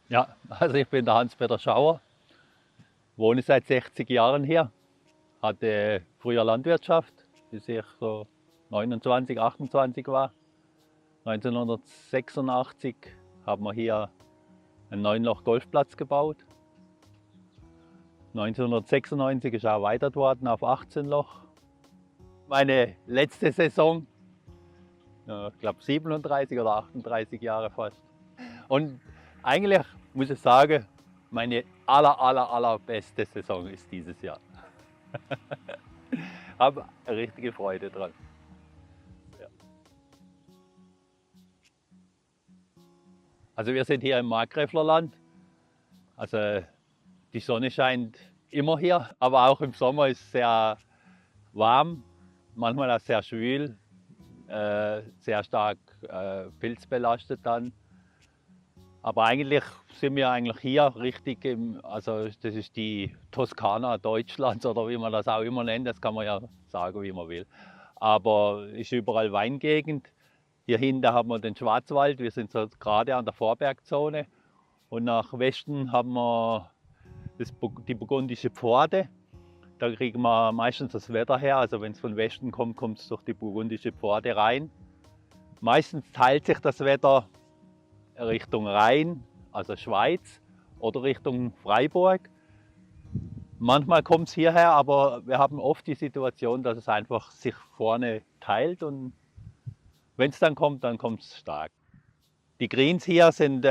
Ja, also ich bin der Hans-Peter Schauer, wohne seit 60 Jahren hier, hatte früher Landwirtschaft, bis ich so 29, 28 war. 1986 haben wir hier einen 9-Loch-Golfplatz gebaut. 1996 ist er erweitert worden auf 18 Loch. Meine letzte Saison, ich glaube 37 oder 38 Jahre fast. Und eigentlich muss ich sagen, meine allerbeste Saison ist dieses Jahr. Habe eine richtige Freude dran. Ja. Also wir sind hier im Markgräflerland. Also die Sonne scheint immer hier, aber auch im Sommer ist es sehr warm, manchmal auch sehr schwül, sehr stark pilzbelastet dann. Aber eigentlich sind wir hier richtig also das ist die Toskana Deutschlands oder wie man das auch immer nennt, das kann man ja sagen, wie man will. Aber es ist überall Weingegend. Hier hinten haben wir den Schwarzwald, wir sind so gerade an der Vorbergzone. Und nach Westen haben wir die burgundische Pforte. Da kriegen wir meistens das Wetter her, also wenn es von Westen kommt, kommt es durch die burgundische Pforte rein. Meistens teilt sich das Wetter Richtung Rhein, also Schweiz, oder Richtung Freiburg. Manchmal kommt es hierher, aber wir haben oft die Situation, dass es einfach sich vorne teilt und wenn es dann kommt es stark. Die Greens hier sind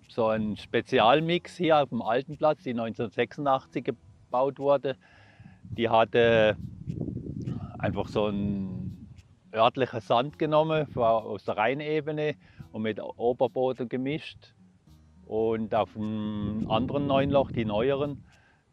so ein Spezialmix hier auf dem alten Platz, die 1986 gebaut wurde. Die hatte einfach so einen örtlichen Sand genommen aus der Rheinebene und mit Oberboden gemischt. Und auf dem anderen 9-Loch, die neueren,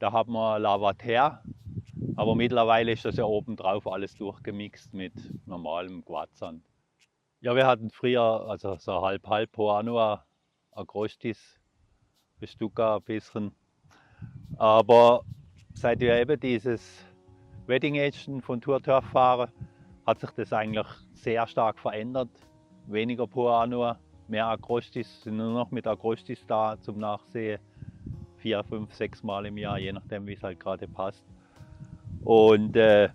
da haben wir Lavater. Aber mittlerweile ist das ja obendrauf alles durchgemixt mit normalem Quarzsand. Ja, wir hatten früher also so halb Poa-annua, Agrostis, Bestuca ein bisschen. Aber seit wir eben dieses Wedding Agent von Tour Turf fahren, hat sich das eigentlich sehr stark verändert. Weniger Poa-annua, mehr Agrostis, sind nur noch mit Agrostis da zum Nachsehen. 4, 5, 6 Mal im Jahr, je nachdem wie es halt gerade passt. Und da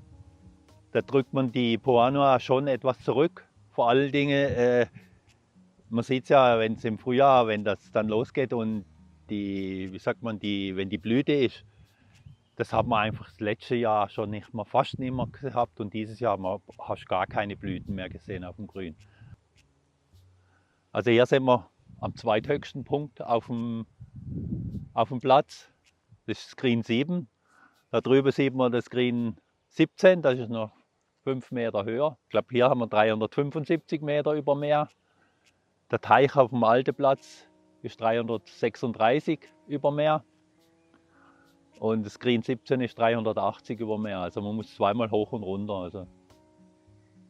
drückt man die Poa-annua schon etwas zurück. Vor allen Dingen, man sieht es ja, wenn es im Frühjahr, wenn das dann losgeht und wenn die Blüte ist, das hat man einfach das letzte Jahr schon fast nicht mehr gehabt und dieses Jahr hast du gar keine Blüten mehr gesehen auf dem Grün. Also hier sind wir am zweithöchsten Punkt auf dem Platz. Das ist das Green 7. Da drüben sieht man das Green 17, das ist noch 5 Meter höher. Ich glaube, hier haben wir 375 Meter über Meer. Der Teich auf dem alten Platz ist 336 über Meer. Und das Green 17 ist 380 über Meer. Also man muss zweimal hoch und runter. Also.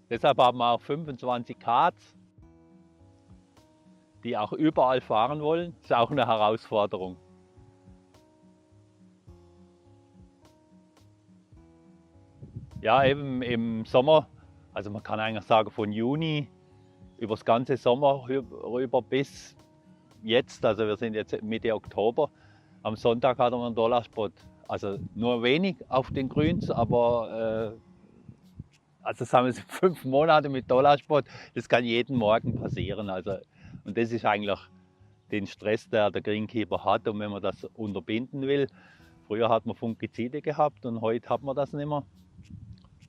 Deshalb haben wir auch 25 Karts, die auch überall fahren wollen. Das ist auch eine Herausforderung. Ja, eben im Sommer, also man kann eigentlich sagen von Juni über das ganze Sommer rüber bis jetzt, also wir sind jetzt Mitte Oktober. Am Sonntag hatten wir einen Dollarspot. Also nur wenig auf den Grüns, aber also sagen wir 5 Monate mit Dollarspot, das kann jeden Morgen passieren. Also, und das ist eigentlich den Stress, der Greenkeeper hat. Und wenn man das unterbinden will, früher hat man Fungizide gehabt und heute hat man das nicht mehr.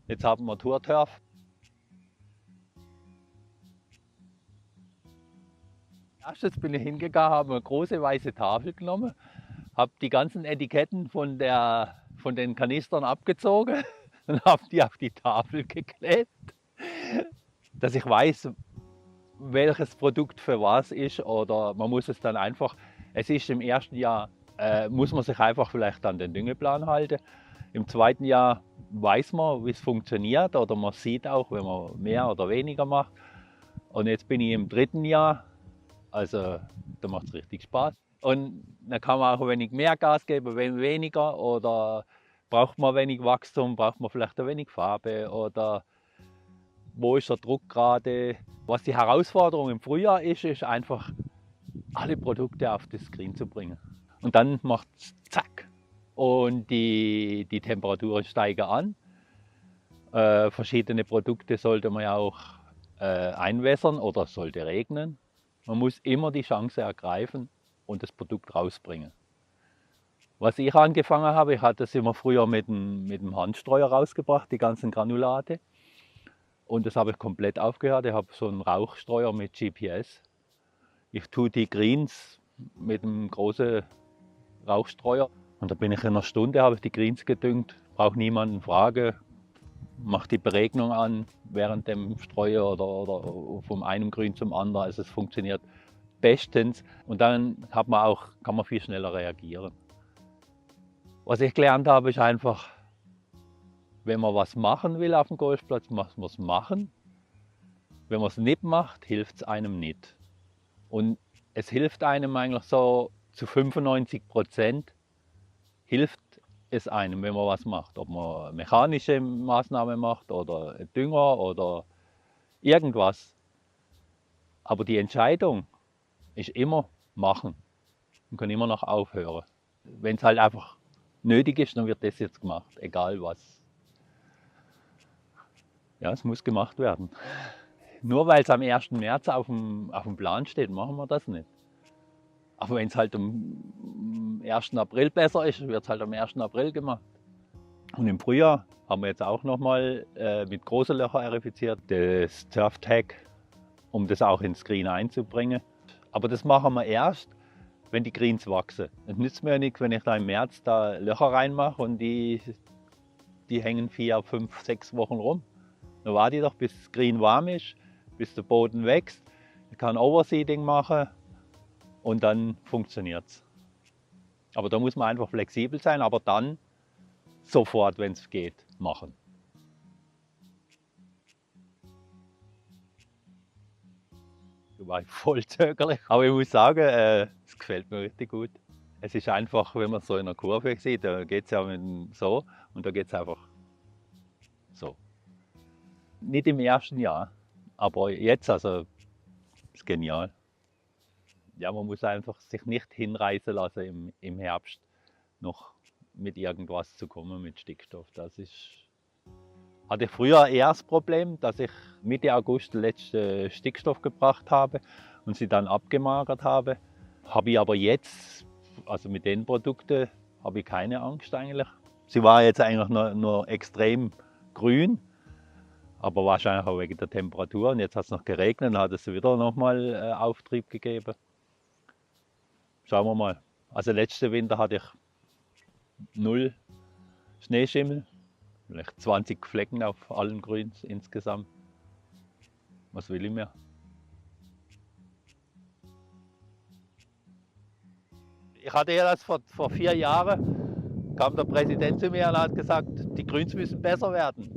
Jetzt haben wir Tour Turf. Erstes bin ich hingegangen, habe eine große weiße Tafel genommen, habe die ganzen Etiketten von den Kanistern abgezogen und habe die auf die Tafel geklebt, dass ich weiß, welches Produkt für was ist, oder man muss es dann einfach, es ist im ersten Jahr, muss man sich einfach vielleicht an den Düngeplan halten. Im zweiten Jahr weiß man, wie es funktioniert, oder man sieht auch, wenn man mehr oder weniger macht. Und jetzt bin ich im dritten Jahr, also da macht es richtig Spaß. Und dann kann man auch ein wenig mehr Gas geben, wenn weniger, oder braucht man wenig Wachstum, braucht man vielleicht ein wenig Farbe, oder wo ist der Druck gerade. Was die Herausforderung im Frühjahr ist, ist einfach alle Produkte auf das Screen zu bringen. Und dann macht es zack und die Temperaturen steigen an. Verschiedene Produkte sollte man ja auch einwässern oder es sollte regnen. Man muss immer die Chance ergreifen und das Produkt rausbringen. Was ich angefangen habe, ich hatte es immer früher mit dem Handstreuer rausgebracht, die ganzen Granulate. Und das habe ich komplett aufgehört. Ich habe so einen Rauchstreuer mit GPS. Ich tue die Greens mit einem großen Rauchstreuer. Und da bin ich in einer Stunde, habe ich die Greens gedüngt, brauche niemanden fragen, mache die Beregnung an während dem Streuer oder vom einen Grün zum anderen. Also es funktioniert bestens und dann kann man viel schneller reagieren. Was ich gelernt habe, ist einfach, wenn man was machen will auf dem Golfplatz, muss man es machen. Wenn man es nicht macht, hilft es einem nicht. Und es hilft einem eigentlich so zu 95% hilft es einem, wenn man was macht. Ob man eine mechanische Maßnahme macht oder Dünger oder irgendwas. Aber die Entscheidung ist immer machen. Man kann immer noch aufhören. Wenn es halt einfach nötig ist, dann wird das jetzt gemacht, egal was. Ja, es muss gemacht werden. Nur weil es am 1. März auf dem Plan steht, machen wir das nicht. Aber wenn es halt am 1. April besser ist, wird es halt am 1. April gemacht. Und im Frühjahr haben wir jetzt auch nochmal mit großen Löchern erifiziert, das Turf Tag, um das auch ins Green einzubringen. Aber das machen wir erst, wenn die Greens wachsen. Es nützt mir ja nichts, wenn ich da im März da Löcher reinmache und die hängen 4, 5, 6 Wochen rum. Dann warte ich doch, bis das Green warm ist, bis der Boden wächst. Ich kann Overseeding machen und dann funktioniert es. Aber da muss man einfach flexibel sein, aber dann sofort, wenn es geht, machen. Da war ich voll zögerlich, aber ich muss sagen, es gefällt mir richtig gut. Es ist einfach, wenn man so in einer Kurve sieht, da geht es ja so und da geht es einfach so. Nicht im ersten Jahr, aber jetzt, also, ist genial. Ja, man muss einfach sich nicht hinreißen lassen im Herbst noch mit irgendwas zu kommen mit Stickstoff. Hatte ich früher eher das Problem, dass ich Mitte August den letzten Stickstoff gebracht habe und sie dann abgemagert habe. Habe ich aber jetzt, also mit den Produkten, habe ich keine Angst eigentlich. Sie war jetzt eigentlich nur extrem grün, aber wahrscheinlich auch wegen der Temperatur. Und jetzt hat es noch geregnet, dann hat es wieder nochmal Auftrieb gegeben. Schauen wir mal. Also letzten Winter hatte ich 0 Schneeschimmel, vielleicht 20 Flecken auf allen Grüns insgesamt. Was will ich mehr? Ich hatte ja das vor 4 Jahren, kam der Präsident zu mir und hat gesagt, die Grüns müssen besser werden.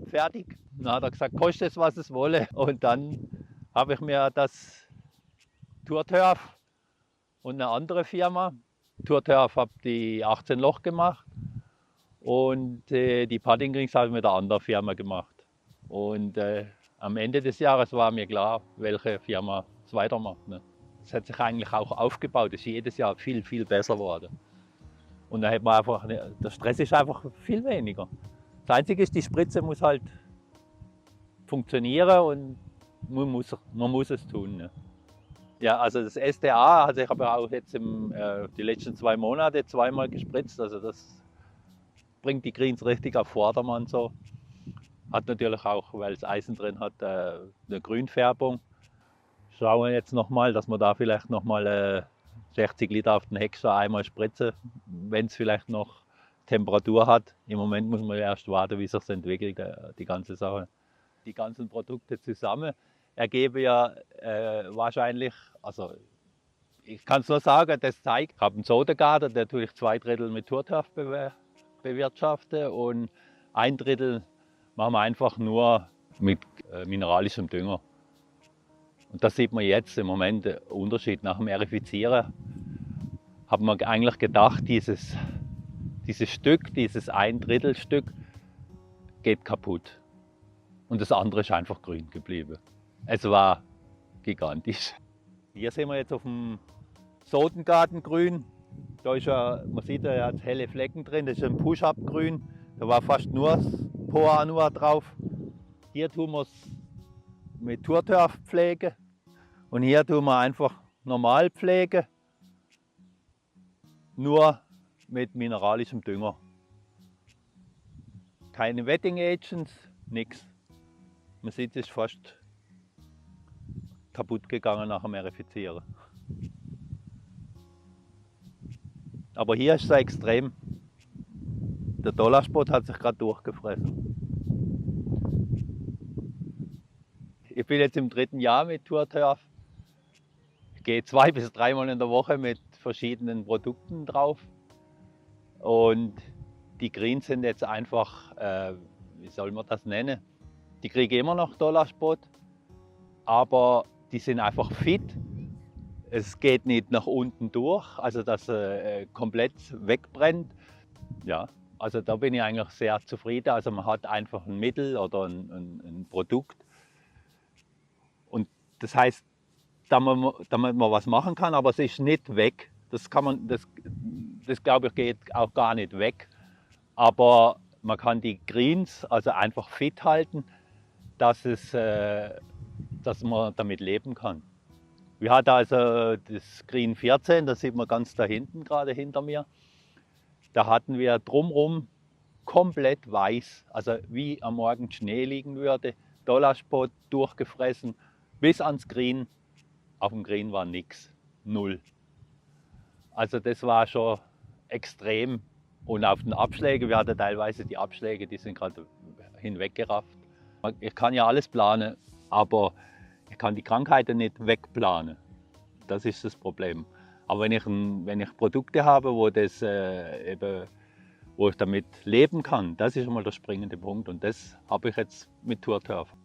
Fertig. Dann hat er gesagt, kostet es, was es wolle. Und dann habe ich mir das Tour-Turf und eine andere Firma, Tour-Turf habe die 18 Loch gemacht und die Putting Greens habe ich mit einer anderen Firma gemacht. Und am Ende des Jahres war mir klar, welche Firma es weitermacht. Ne? Es hat sich eigentlich auch aufgebaut, es ist jedes Jahr viel, viel besser geworden. Und dann hat man einfach, der Stress ist einfach viel weniger. Das Einzige ist, die Spritze muss halt funktionieren und man muss es tun. Ne? Ja, also das SDA, also ich habe auch jetzt die letzten 2 Monate zweimal gespritzt, also das bringt die Greens richtig auf Vordermann so. Hat natürlich auch, weil es Eisen drin hat, eine Grünfärbung. Schauen wir jetzt nochmal, dass wir da vielleicht nochmal 60 Liter auf den Hektar einmal spritzen, wenn es vielleicht noch Temperatur hat. Im Moment muss man erst warten, wie sich entwickelt, die ganze Sache. Die ganzen Produkte zusammen ergeben ja wahrscheinlich, also ich kann es nur sagen, das zeigt, ich habe einen Sodengarten, der tue ich 2/3 mit Tour-Turf bewirtschaften und 1/3 machen wir einfach nur mit mineralischem Dünger. Und das sieht man jetzt im Moment, der Unterschied nach dem Erifizieren. Hat man eigentlich gedacht, dieses Stück, dieses 1/3 Stück geht kaputt. Und das andere ist einfach grün geblieben. Es war gigantisch. Hier sind wir jetzt auf dem Sodengartengrün. Da ist ja, man sieht ja jetzt helle Flecken drin, das ist ein Push-Up-Grün. Da war fast nur das Poa Annua drauf. Hier tun wir es mit Turturf pflegen und hier tun wir einfach normal pflegen, nur mit mineralischem Dünger. Keine Wetting Agents, nichts. Man sieht, es ist fast kaputt gegangen nach dem Erifizieren. Aber hier ist es extrem. Der Dollarspot hat sich gerade durchgefressen. Ich bin jetzt im 3. Jahr mit Turturf. Ich gehe 2 bis 3 Mal in der Woche mit verschiedenen Produkten drauf. Und die Greens sind jetzt einfach, wie soll man das nennen? Die kriegen immer noch Dollarspot, aber die sind einfach fit. Es geht nicht nach unten durch, also dass komplett wegbrennt. Ja, also da bin ich eigentlich sehr zufrieden. Also man hat einfach ein Mittel oder ein Produkt. Und das heißt, damit man was machen kann, aber es ist nicht weg. Das glaube ich geht auch gar nicht weg. Aber man kann die Greens also einfach fit halten, dass man damit leben kann. Wir hatten also das Green 14, das sieht man ganz da hinten, gerade hinter mir. Da hatten wir drumherum komplett weiß, also wie am Morgen Schnee liegen würde, Dollarspot durchgefressen, bis ans Green. Auf dem Green war nichts, null. Also das war schon extrem. Und auf den Abschlägen, wir hatten teilweise die Abschläge, die sind gerade hinweggerafft. Ich kann ja alles planen, aber ich kann die Krankheiten nicht wegplanen. Das ist das Problem. Aber wenn ich Produkte habe, wo ich damit leben kann, das ist einmal der springende Punkt. Und das habe ich jetzt mit Turturf.